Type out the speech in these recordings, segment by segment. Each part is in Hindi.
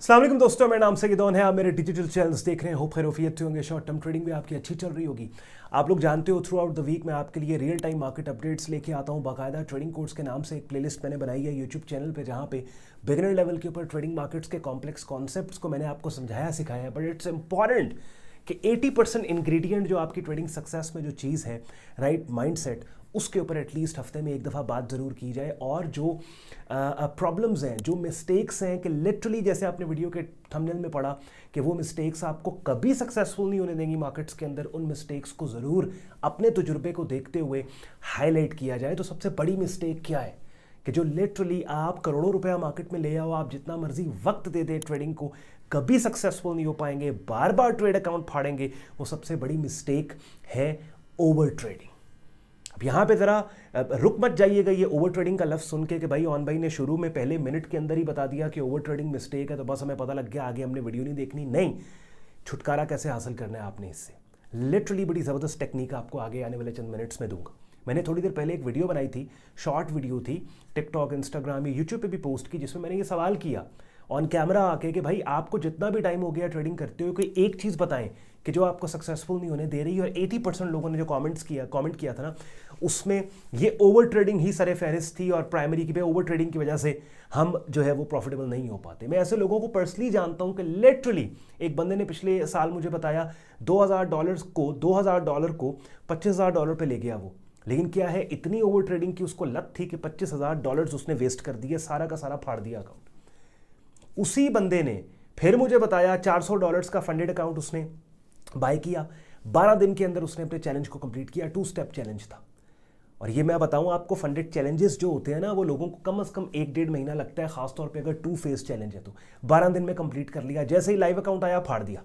अस्सलाम वालेकुम दोस्तों, मेरा नाम सईदौन है। आप मेरे डिजिटल चैनल्स देख रहे हैं। होप खैरियत से होंगे। शॉर्ट टर्म ट्रेडिंग भी आपकी अच्छी चल रही होगी। आप लोग जानते हो थ्रू आउट द वीक मैं आपके लिए रियल टाइम मार्केट अपडेट्स लेके आता हूँ। बाकायदा ट्रेडिंग कोर्स के नाम से एक प्लेलिस्ट मैंने बनाई है यूट्यूब चैनल पे, जहाँ पे बिगिनर लेवल के ऊपर ट्रेडिंग मार्केट्स के कॉम्प्लेक्स कॉन्सेप्ट्स को मैंने आपको समझाया सिखाया है। बट इट्स इंपॉर्टेंट कि 80% इंग्रेडिएंट जो आपकी ट्रेडिंग सक्सेस में जो चीज़ है, राइट माइंडसेट, उसके ऊपर एटलीस्ट हफ्ते में एक दफ़ा बात ज़रूर की जाए। और जो प्रॉब्लम्स हैं, जो मिस्टेक्स हैं, कि लिटरली जैसे आपने वीडियो के थंबनेल में पढ़ा कि वो मिस्टेक्स आपको कभी सक्सेसफुल नहीं होने देंगी मार्केट्स के अंदर, उन मिस्टेक्स को ज़रूर अपने तजुर्बे को देखते हुए हाईलाइट किया जाए। तो सबसे बड़ी मिस्टेक क्या है कि जो लिटरली आप करोड़ों रुपया मार्केट में ले आओ, आप जितना मर्जी वक्त दे दे ट्रेडिंग को, कभी सक्सेसफुल नहीं हो पाएंगे, बार बार ट्रेड अकाउंट फाड़ेंगे। वो सबसे बड़ी मिस्टेक है ओवर ट्रेडिंग। अब यहाँ पे ज़रा रुक मत जाइएगा ये ओवर ट्रेडिंग का लफ्ज़ सुन के कि भाई ऑन भाई ने शुरू में पहले मिनट के अंदर ही बता दिया कि ओवर ट्रेडिंग मिस्टेक है, तो बस हमें पता लग गया, आगे हमने वीडियो नहीं देखनी। नहीं, छुटकारा कैसे हासिल करना है आपने इससे, लिटरली बड़ी ज़बरदस्त टेक्निक आपको आगे आने वाले चंद मिनट्स में दूंगा। मैंने थोड़ी देर पहले एक वीडियो बनाई थी, शॉर्ट वीडियो थी, टिकटॉक, इंस्टाग्राम या यूट्यूब पे भी पोस्ट की, जिसमें मैंने ये सवाल किया ऑन कैमरा आके कि भाई आपको जितना भी टाइम हो गया ट्रेडिंग करते हुए, कोई एक चीज़ बताएं कि जो आपको सक्सेसफुल नहीं होने दे रही। और 80% लोगों ने जो कमेंट किया था ना, उसमें ये ओवर ट्रेडिंग ही सरे फहरिस्त थी, और प्राइमरी की ओवर ट्रेडिंग की वजह से हम जो है वो प्रॉफिटेबल नहीं हो पाते। मैं ऐसे लोगों को पर्सनली जानता हूं कि लिटरली एक बंदे ने पिछले साल मुझे बताया $2000 को $25,000 पे ले गया वो। लेकिन क्या है, इतनी ओवर ट्रेडिंग की उसको लत थी कि $25,000 उसने वेस्ट कर दिया, सारा का सारा फाड़ दिया अकाउंट। उसी बंदे ने फिर मुझे बताया $400 का फंडेड अकाउंट उसने बाय किया। 12 दिन के अंदर उसने अपने चैलेंज को कंप्लीट किया। 2 स्टेप चैलेंज था। और ये मैं बताऊं आपको, फंडेड चैलेंजेस जो होते हैं ना, वो लोगों को कम से कम 1-1.5 महीना लगता है, खासतौर पे अगर 2 फेज चैलेंज है तो। 12 दिन में कंप्लीट कर लिया, जैसे ही लाइव अकाउंट आया फाड़ दिया।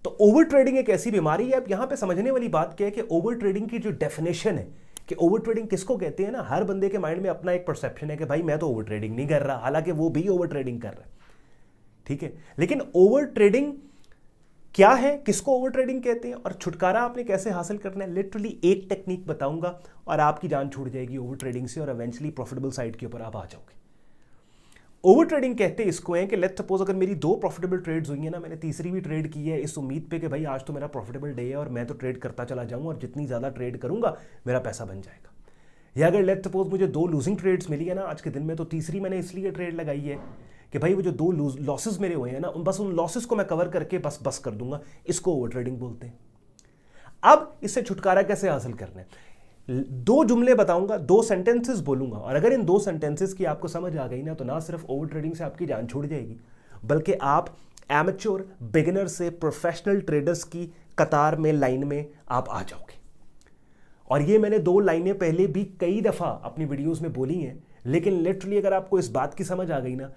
तो ओवर ट्रेडिंग एक ऐसी बीमारी है। अब यहां पे समझने वाली बात क्या है कि ओवर ट्रेडिंग की जो डेफिनेशन है कि ओवर ट्रेडिंग किसको कहते हैं ना, हर बंदे के माइंड में अपना एक परसेप्शन है कि भाई मैं तो ओवर ट्रेडिंग नहीं कर रहा, हालांकि वो भी ओवर ट्रेडिंग कर रहा है, ठीक है। लेकिन ओवर ट्रेडिंग क्या है, किसको ओवर ट्रेडिंग कहते हैं, और छुटकारा आपने कैसे हासिल करना है, लिटरली एक टेक्निक बताऊंगा और आपकी जान छूट जाएगी ओवर ट्रेडिंग से, और इवेंचुअली प्रॉफिटेबल साइड के ऊपर आप आ जाओगे। ओवर ट्रेडिंग कहते हैं इसको है कि लेट्स सपोज अगर मेरी 2 प्रॉफिटेबल ट्रेड्स हुई है ना, मैंने तीसरी भी ट्रेड की है इस उम्मीद पे कि भाई आज तो मेरा प्रॉफिटेबल डे है और मैं तो ट्रेड करता चला जाऊं, और जितनी ज़्यादा ट्रेड करूंगा मेरा पैसा बन जाएगा। या अगर लेट्स सपोज मुझे 2 लूजिंग ट्रेड्स मिली है ना आज के दिन में, तो तीसरी मैंने इसलिए ट्रेड लगाई है कि भाई वो जो 2 लॉसेस मेरे हुए हैं ना, बस उन लॉसेस को मैं कवर करके बस कर दूंगा। इसको ओवर ट्रेडिंग बोलते हैं। अब इससे छुटकारा कैसे हासिल करना है, 2 जुमले बताऊंगा, 2 सेंटेंसेस बोलूंगा, और अगर इन 2 सेंटेंसेस की आपको समझ आ गई ना, तो ना सिर्फ ओवर ट्रेडिंग से आपकी जान छूट जाएगी, बल्कि आप एमेच्योर, बिगिनर से प्रोफेशनल ट्रेडर्स की कतार में, लाइन में आप आ जाओगे। और ये मैंने 2 लाइनें पहले भी कई दफ़ा अपनी वीडियोस में बोली हैं, लेकिन लिटरली अगर आपको इस बात की समझ आ गई ना,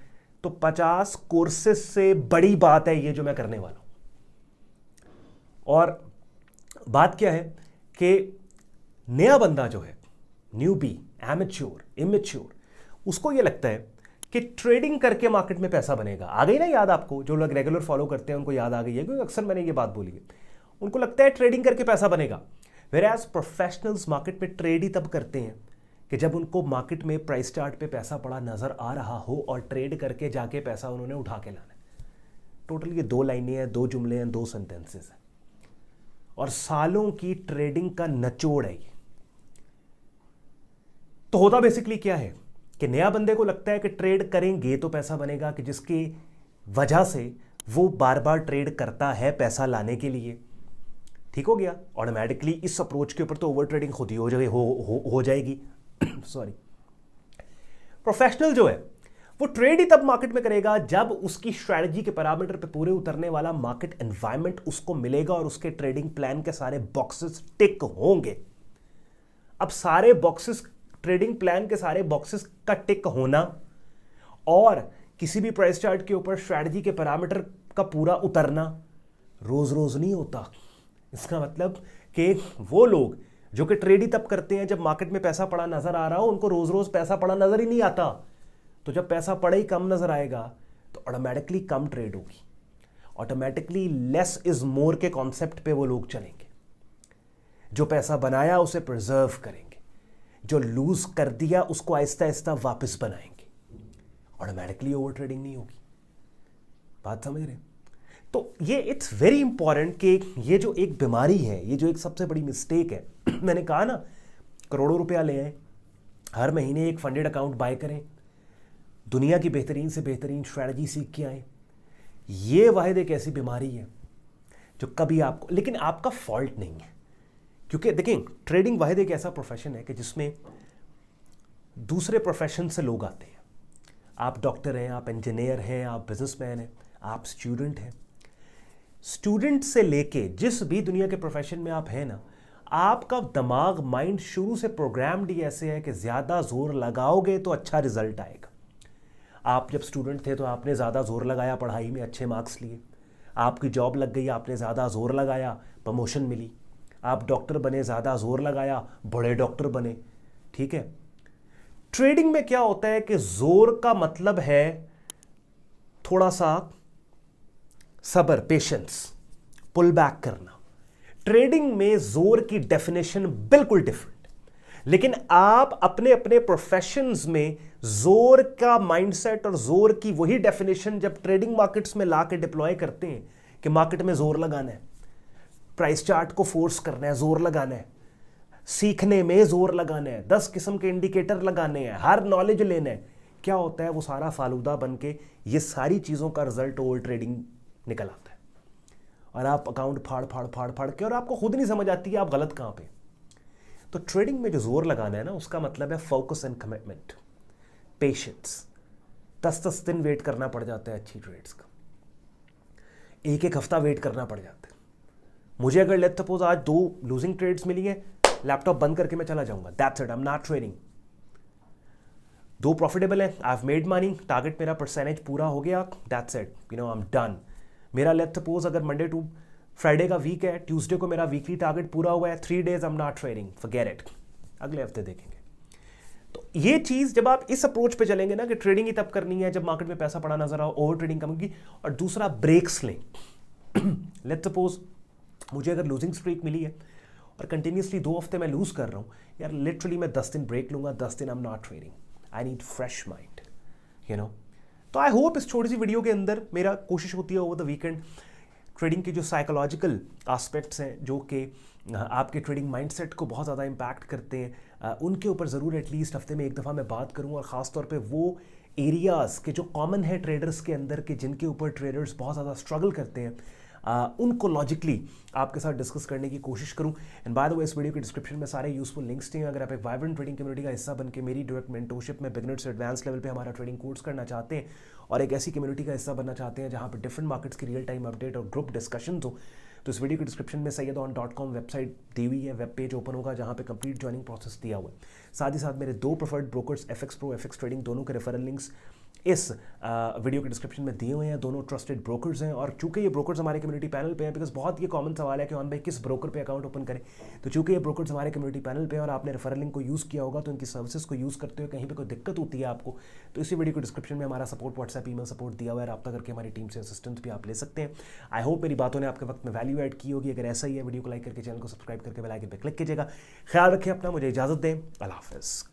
तो 50 कोर्सेज से बड़ी बात है ये जो मैं करने वाला हूं। और बात क्या है कि नया बंदा जो है, न्यूबी, एमेच्योर, इमेच्योर, उसको ये लगता है कि ट्रेडिंग करके मार्केट में पैसा बनेगा। आ गई ना याद आपको, जो लोग रेगुलर फॉलो करते हैं उनको याद आ गई है, क्योंकि अक्सर मैंने ये बात बोली है। उनको लगता है ट्रेडिंग करके पैसा बनेगा, वेयरएज प्रोफेशनल्स मार्केट में ट्रेड ही तब करते हैं कि जब उनको मार्केट में प्राइस चार्ट पे पैसा पड़ा नजर आ रहा हो, और ट्रेड करके जाके पैसा उन्होंने उठा के लाना है। टोटल ये 2 लाइनें हैं, 2 जुमले हैं, 2 सेंटेंसेस हैं, और सालों की ट्रेडिंग का निचोड़ है ये। तो होता बेसिकली क्या है कि नया बंदे को लगता है कि ट्रेड करेंगे तो पैसा बनेगा, कि जिसकी वजह से वो बार बार ट्रेड करता है पैसा लाने के लिए। ठीक हो गया, ऑटोमेटिकली इस अप्रोच के ऊपर तो ओवर ट्रेडिंग खुद ही हो जाएगी। सॉरी। प्रोफेशनल जो है वो ट्रेड ही तब मार्केट में करेगा जब उसकी स्ट्रैटेजी के पैरामीटर पे पूरे उतरने वाला मार्केट एनवायरनमेंट उसको मिलेगा, और उसके ट्रेडिंग प्लान के सारे बॉक्सेस टिक होंगे। अब सारे बॉक्सेस, ट्रेडिंग प्लान के सारे बॉक्सेस का टिक होना और किसी भी प्राइस चार्ट के ऊपर स्ट्रैटेजी के पैरामीटर का पूरा उतरना रोज रोज नहीं होता। इसका मतलब कि वो लोग जो कि ट्रेड ही तब करते हैं जब मार्केट में पैसा पड़ा नजर आ रहा हो, उनको रोज रोज पैसा पड़ा नजर ही नहीं आता। तो जब पैसा पड़ा ही कम नजर आएगा तो ऑटोमेटिकली कम ट्रेड होगी, ऑटोमेटिकली लेस इज मोर के कॉन्सेप्ट पे वो लोग चलेंगे। जो पैसा बनाया उसे प्रिजर्व करेंगे, जो लूज कर दिया उसको आहिस्ता आहिस्ता वापस बनाएंगे। ऑटोमेटिकली ओवर ट्रेडिंग नहीं होगी। बात समझ रहे? तो ये इट्स वेरी इंपॉर्टेंट कि ये जो एक बीमारी है, ये जो एक सबसे बड़ी मिस्टेक है, मैंने कहा ना, करोड़ों रुपया ले आए, हर महीने एक फंडेड अकाउंट बाय करें, दुनिया की बेहतरीन से बेहतरीन स्ट्रैटेजी सीख के आए। ये वाहिद एक ऐसी बीमारी है जो कभी आपको, लेकिन आपका फॉल्ट नहीं है, क्योंकि देखें ट्रेडिंग वाहिद एक ऐसा प्रोफेशन है कि जिसमें दूसरे प्रोफेशन से लोग आते हैं। आप डॉक्टर हैं, आप इंजीनियर हैं, आप बिजनेसमैन हैं, आप स्टूडेंट हैं। स्टूडेंट से लेके जिस भी दुनिया के प्रोफेशन में आप हैं ना, आपका दिमाग, माइंड शुरू से प्रोग्राम्ड ही ऐसे है कि ज़्यादा जोर लगाओगे तो अच्छा रिजल्ट आएगा। आप जब स्टूडेंट थे तो आपने ज़्यादा जोर लगाया, पढ़ाई में अच्छे मार्क्स लिए, आपकी जॉब लग गई, आपने ज़्यादा जोर लगाया, प्रमोशन मिली। आप डॉक्टर बने, ज़्यादा जोर लगाया, बड़े डॉक्टर बने। ठीक है, ट्रेडिंग में क्या होता है कि जोर का मतलब है थोड़ा सा सब्र, पेशेंस, पुल बैक करना। ट्रेडिंग में जोर की डेफिनेशन बिल्कुल डिफरेंट, लेकिन आप अपने अपने प्रोफेशंस में जोर का माइंडसेट और जोर की वही डेफिनेशन जब ट्रेडिंग मार्केट्स में ला के डिप्लॉय करते हैं कि मार्केट में जोर लगाना है, प्राइस चार्ट को फोर्स करना है, जोर लगाना है, सीखने में जोर लगाना है, 10 किस्म के इंडिकेटर लगाने हैं, हर नॉलेज लेना है, क्या होता है वो सारा फालूदा बन के ये सारी चीज़ों का रिजल्ट ओवर ट्रेडिंग निकल आता है। और आप अकाउंट फाड़ फाड़ फाड़ फाड़ के, और आपको खुद नहीं समझ आती है आप गलत कहाँ पे। तो ट्रेडिंग में जो जोर लगाना है ना, उसका मतलब है फोकस एंड कमिटमेंट, पेशेंस। 10-10 दिन वेट करना पड़ जाता है अच्छी ट्रेड्स का, एक हफ्ता वेट करना पड़ जाता है। मुझे अगर लेट्स सपोज आज 2 लूजिंग ट्रेड्स मिली है, लैपटॉप बंद करके मैं चला जाऊंगा, that's it, I am not trading. 2 profitable है, I have made money, target मेरा परसेंटेज पूरा हो गया, that's it, I am done. मेरा लेट्स सपोज अगर मंडे टू फ्राइडे का वीक है, ट्यूसडे को मेरा वीकली टारगेट पूरा हुआ है, 3 days I am not trading, forget it, अगले हफ्ते देखेंगे। तो ये चीज़ जब आप इस अप्रोच पे चलेंगे ना कि ट्रेडिंग ही तब करनी है जब मार्केट में पैसा पड़ा नजर आओ, ओवर ट्रेडिंग कम होगी। और दूसरा, ब्रेक्स लें। लेट्स सपोज मुझे अगर लूजिंग स्ट्रीक मिली है और कंटिन्यूसली 2 हफ्ते मैं लूज कर रहा हूँ, यार लिटरली मैं 10 दिन ब्रेक लूंगा, 10 दिन आई am not trading, I need fresh mind, तो आई होप इस छोटी सी वीडियो के अंदर मेरा कोशिश होती है ओवर द वीकेंड ट्रेडिंग के जो साइकोलॉजिकल एस्पेक्ट्स हैं जो कि आपके ट्रेडिंग माइंडसेट को बहुत ज़्यादा इम्पैक्ट करते हैं, उनके ऊपर ज़रूर एटलीस्ट हफ्ते में एक दफ़ा मैं बात करूँ। और ख़ास तौर पे वो एरियाज़ के जो कॉमन है ट्रेडर्स के अंदर के जिनके ऊपर ट्रेडर्स बहुत ज़्यादा स्ट्रगल करते हैं, उनको लॉजिकली आपके साथ डिस्कस करने की कोशिश करूं। एंड बाय द वे, इस वीडियो के डिस्क्रिप्शन में सारे यूजफुल लिंक्स हैं। अगर आप एक वाइब्रेंट ट्रेडिंग कम्युनिटी का हिस्सा बन के मेरी डायरेक्ट मेंटरशिप में बिगिनर से एडवांस लेवल पे हमारा ट्रेडिंग कोर्स करना चाहते हैं और एक ऐसी कम्युनिटी का हिस्सा बनना चाहते हैं जहां पर डिफरेंट मार्केट्स की रियल टाइम अपडेट और ग्रुप डिस्कशन हो, तो इस वीडियो के डिस्क्रिप्शन में sayyadon.com वेबसाइट दी हुई है, वेब पेज ओपन होगा जहां पे कंप्लीट ज्वाइनिंग प्रोसेस दिया हुआ है। साथ ही साथ मेरे 2 preferred brokers FX Pro, FX trading, दोनों के रेफरल लिंक्स इस वीडियो के डिस्क्रिप्शन में दिए हुए हैं। दोनों ट्रस्टेड ब्रोकर्स हैं और चूंकि ये ब्रोकर्स हमारे कम्युनिटी पैनल पे हैं, बिकॉज बहुत ये कॉमन सवाल है कि भाई किस ब्रोकर पे अकाउंट ओपन करें, तो चूंकि ये ब्रोकर्स हमारे कम्युनिटी पैनल पे हैं और आपने रेफरल लिंक को यूज़ किया होगा, तो इनकी सर्विसेज को यूज़ करते हुए कहीं पे कोई दिक्कत होती है आपको, तो इसी वीडियो के डिस्क्रिप्शन में हमारा सपोर्ट, व्हाट्सएप ईमेल सपोर्ट दिया हुआ है, रब्ता करके हमारी टीम से असिस्टेंस भी आप ले सकते हैं। आई होप मेरी बातों ने आपके वक्त में वैल्यू ऐड की होगी। अगर ऐसा ही है, वीडियो को लाइक करके, चैनल को सब्सक्राइब करके बेल आइकन पे क्लिक कीजिएगा। ख्याल रखिए अपना, मुझे इजाज़त दें, अल्लाह हाफ़िज़।